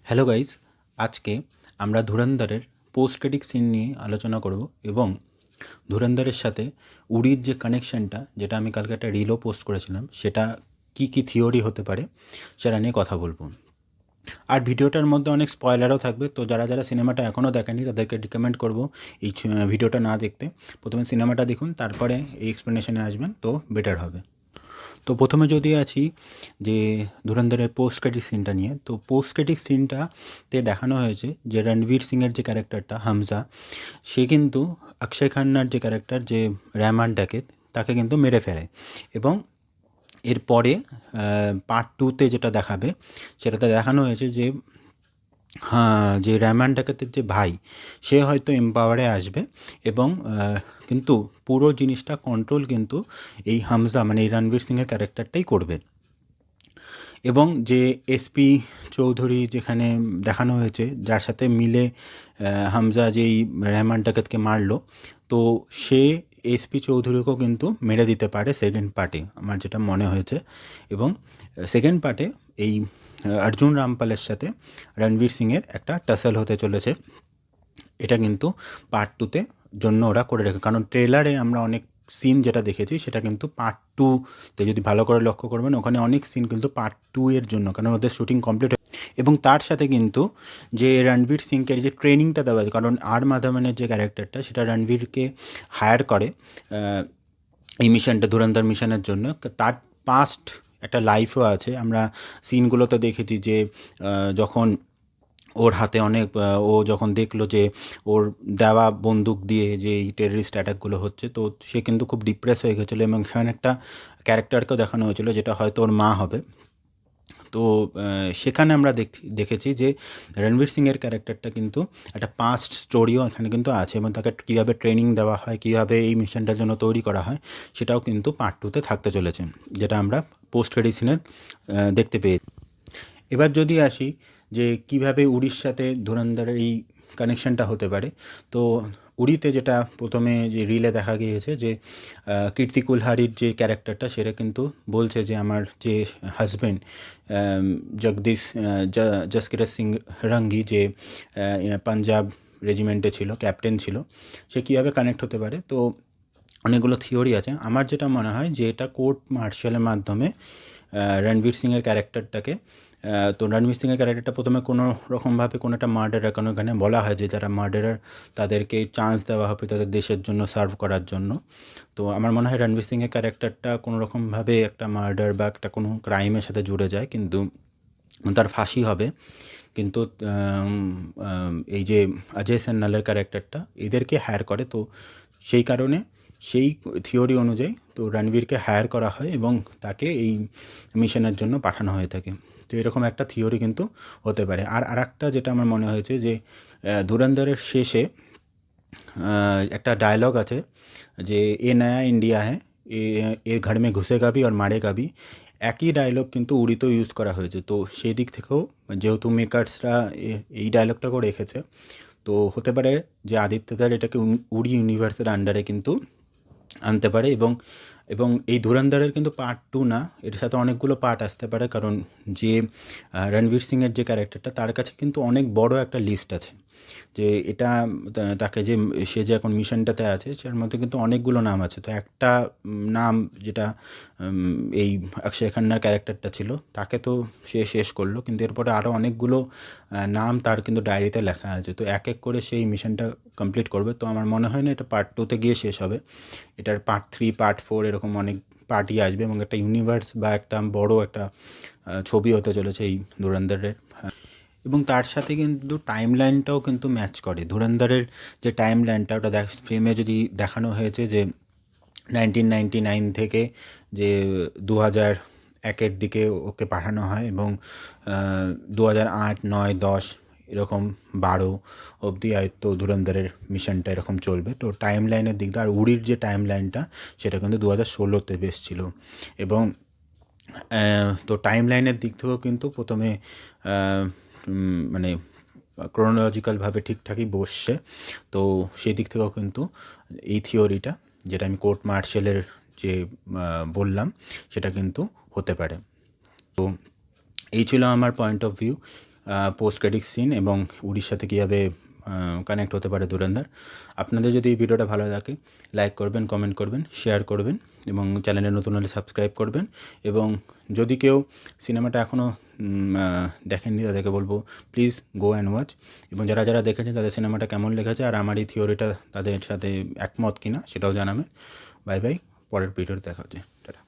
Hello guys, আজকে আমরা ধুরন্ধরের post credit scene নিয়ে আলোচনা করব এবং ধুরন্ধরের সাথে উড়ির যে কানেকশানটা, যেটা আমি কালকে একটা রিলও পোস্ট করেছিলাম, সেটা কী কী থিওরি হতে পারে সেটা নিয়ে কথা বলবো। আর ভিডিওটার মধ্যে অনেক স্পয়লারও থাকবে, তো যারা যারা সিনেমাটা এখনও দেখেনি তাদেরকে রিকমেন্ড করব এই ভিডিওটা না দেখতে। প্রথমে সিনেমাটা দেখুন, তারপরে এই এক্সপ্লেনেশনে আসবেন, তো বেটার হবে। তো প্রথমে যদি আছি যে ধুরন্ধরের পোস্ট ক্রেডিট সিনটা নিয়ে, তো পোস্ট ক্রেডিট সিনটাতে দেখানো হয়েছে যে রণবীর সিংয়ের যে ক্যারেক্টারটা হামজা, সে কিন্তু অক্ষয় খান্নার যে ক্যারেক্টার যে রহমান ডাকেত, তাকে কিন্তু মেরে ফেলে। এবং এরপরে পার্ট টুতে যেটা দেখাবে সেটাতে দেখানো হয়েছে যে হ্যাঁ, যে রহমান ডাকাতের যে ভাই, সে হয়তো এম্পাওয়ারে আসবে এবং কিন্তু পুরো জিনিসটা কন্ট্রোল কিন্তু এই হামজা মানে এই রণবীর সিংয়ের ক্যারেক্টারটাই করবে। এবং যে এসপি চৌধুরী যেখানে দেখানো হয়েছে, যার সাথে মিলে হামজা যেই রহমান ডাকাতকে মারলো, তো সে এসপি চৌধুরীকেও কিন্তু মেরে দিতে পারে সেকেন্ড পার্টে, আমার যেটা মনে হয়েছে। এবং সেকেন্ড পার্টে এই অর্জুন রামপালের সাথে রণবীর সিংয়ের একটা টাসেল হতে চলেছে। এটা কিন্তু পার্ট টুতে জন্য ওরা করে রেখে, কারণ ট্রেলারে আমরা অনেক সিন যেটা দেখেছি সেটা কিন্তু পার্ট টুতে যদি ভালো করে লক্ষ্য করবেন, ওখানে অনেক সিন কিন্তু পার্ট টু এর জন্য, কারণ ওদের শুটিং কমপ্লিট। এবং তার সাথে কিন্তু যে রণবীর সিংকে যে ট্রেনিংটা দেওয়া হয়, কারণ আর মাধবনের যে ক্যারেক্টারটা, সেটা রণবীরকে হায়ার করে এই মিশনটা, ধুরন্ধর মিশনের জন্য। তার পাস্ট একটা লাইফও আছে, আমরা সিনগুলোতে দেখেছি যে যখন ওর হাতে অনেক ও যখন দেখলো যে ওর দেওয়া বন্দুক দিয়ে যে এই টেররিস্ট অ্যাটাকগুলো হচ্ছে, তো সে কিন্তু খুব ডিপ্রেস হয়ে গেছিলো। এবং সেখানে একটা ক্যারেক্টারকেও দেখানো হয়েছিলো যেটা হয়তো ওর মা হবে। তো সেখানে আমরা দেখেছি যে রণবীর সিংয়ের ক্যারেক্টারটা কিন্তু একটা পাস্ট স্টোরিও এখানে কিন্তু আছে, এবং তাকে কীভাবে ট্রেনিং দেওয়া হয়, কীভাবে এই মিশনটার জন্য তৈরি করা হয়, সেটাও কিন্তু পার্ট টুতে থাকতে চলেছে, যেটা আমরা পোস্ট ক্রেডিট সিনে দেখতে পেয়েছি। এবার যদি আসি যে কীভাবে উড়ির সাথে ধুরন্ধরের এই কানেকশানটা হতে পারে, তো উড়িতে যেটা প্রথমে যে রিলে দেখা গিয়েছে যে কীর্তি কুলহারির যে ক্যারেক্টারটা, সেটা কিন্তু বলছে যে আমার যে হাজব্যান্ড জগদীশ জসকিরাজ সিং রঙ্গি, যে পাঞ্জাব রেজিমেন্টে ছিল, ক্যাপ্টেন ছিল, সে কীভাবে কানেক্ট হতে পারে। তো অনেকগুলো থিওরি আছে। আমার যেটা মনে হয় যে এটা কোর্ট মার্শালের মাধ্যমে রণবীর সিংয়ের ক্যারেক্টারটাকে, তো রণবীর সিংয়ের ক্যারেক্টারটা প্রথমে কোনো রকমভাবে কোনো একটা মার্ডারার, কারণ এখানে বলা হয় যে যারা মার্ডারার তাদেরকে চান্স দেওয়া হবে তাদের দেশের জন্য সার্ভ করার জন্য। তো আমার মনে হয় রণবীর সিংয়ের ক্যারেক্টারটা কোনো রকমভাবে একটা মার্ডার বা একটা কোনো ক্রাইমের সাথে জুড়ে যায়, কিন্তু তার ফাঁসি হবে। কিন্তু এই যে অজয় সান্যালের ক্যারেক্টারটা এদেরকে হায়ার করে, তো সেই কারণে সেই থিওরি অনুযায়ী তো রণবীরকে হায়ার করা হয় এবং তাকে এই মিশনের জন্য পাঠানো হয়ে থাকে। তো এরকম একটা থিওরি কিন্তু হতে পারে। আর একটা যেটা আমার মনে হয়েছে যে ধুরন্ধরের শেষে একটা ডায়লগ আছে যে এ নয়া ইন্ডিয়া হ্যাঁ, এ ঘর মে ঘুসেগা ভি আর মারেগা ভি, একই ডায়লগ কিন্তু উড়িতেও ইউজ করা হয়েছে। তো সেই দিক থেকেও যেহেতু মেকার্সরা এই ডায়লগটাকেও রেখেছে, তো হতে পারে যে আদিত্যদার এটাকে উড়ি ইউনিভার্সের আন্ডারে কিন্তু আনতে পারে। এবং এবং এই ধুরন্ধরের কিন্তু পার্ট টু না, এর সাথে অনেকগুলো পার্ট আসতে পারে, কারণ যে রণবীর সিংয়ের যে ক্যারেক্টারটা, তার কাছে কিন্তু অনেক বড় একটা লিস্ট আছে। যে এটা তাকে যে সে যে এখন মিশনটাতে আছে, সেটার মধ্যে কিন্তু অনেকগুলো নাম আছে। তো একটা নাম যেটা এই অক্ষয় খান্নার ক্যারেক্টারটা ছিল, তাকে তো সে শেষ করলো, কিন্তু এরপরে আরও অনেকগুলো নাম তার কিন্তু ডায়েরিতে লেখা আছে। তো এক এক করে সেই মিশনটা কমপ্লিট করবে। তো আমার মনে হয় না এটা পার্ট টুতে গিয়ে শেষ হবে, এটার পার্ট থ্রি, পার্ট ফোর এরকম অনেক পার্টি আসবে, এবং একটা ইউনিভার্স বা একটা বড় একটা ছবি হতে চলেছে এই ধুরন্ধরের। এবং তার সাথে কিন্তু টাইম লাইনটাও কিন্তু ম্যাচ করে। ধুরন্ধরের যে টাইম লাইনটা, ওটা ফিল্মে যদি দেখানো হয়েছে যে 1999 থেকে যে 2001-এর দিকে ওকে পাঠানো হয়, এবং 2008, 9, 10 এরকম 12 অবধি হয়তো ধুরন্ধরের মিশনটা এরকম চলবে। তো টাইম লাইনের দিক দিয়ে, আর উড়ির যে টাইম লাইনটা সেটা কিন্তু 2016-তে বেশ ছিল। এবং তো টাইম লাইনের দিক থেকেও কিন্তু প্রথমে মানে ক্রোনোলজিক্যালভাবে ঠিকঠাকই বসছে। তো সেই দিক থেকেও কিন্তু এই থিওরিটা, যেটা আমি কোর্ট মার্শালের যে বললাম, সেটা কিন্তু হতে পারে। তো এই ছিল আমার point of view post credit scene এবং উড়ির সাথে কীভাবে কানেক্ট হতে পারে ধুরন্ধর। আপনাদের যদি এই ভিডিওটা ভালো লাগে লাইক করবেন, কমেন্ট করবেন, শেয়ার করবেন এবং চ্যানেলে নতুন হলে সাবস্ক্রাইব করবেন। এবং যদি কেউ সিনেমাটা এখনও দেখেননি তাদেরকে বলবো প্লিজ গো অ্যান্ড ওয়াচ। এবং যারা যারা দেখেছেন তাদের সিনেমাটা কেমন লেগেছে আর আমার এই থিওরিটা তাদের সাথে একমত কিনা সেটাও জানাবেন। বাই বাই, পরের ভিডিওতে দেখা হচ্ছে, টাটা।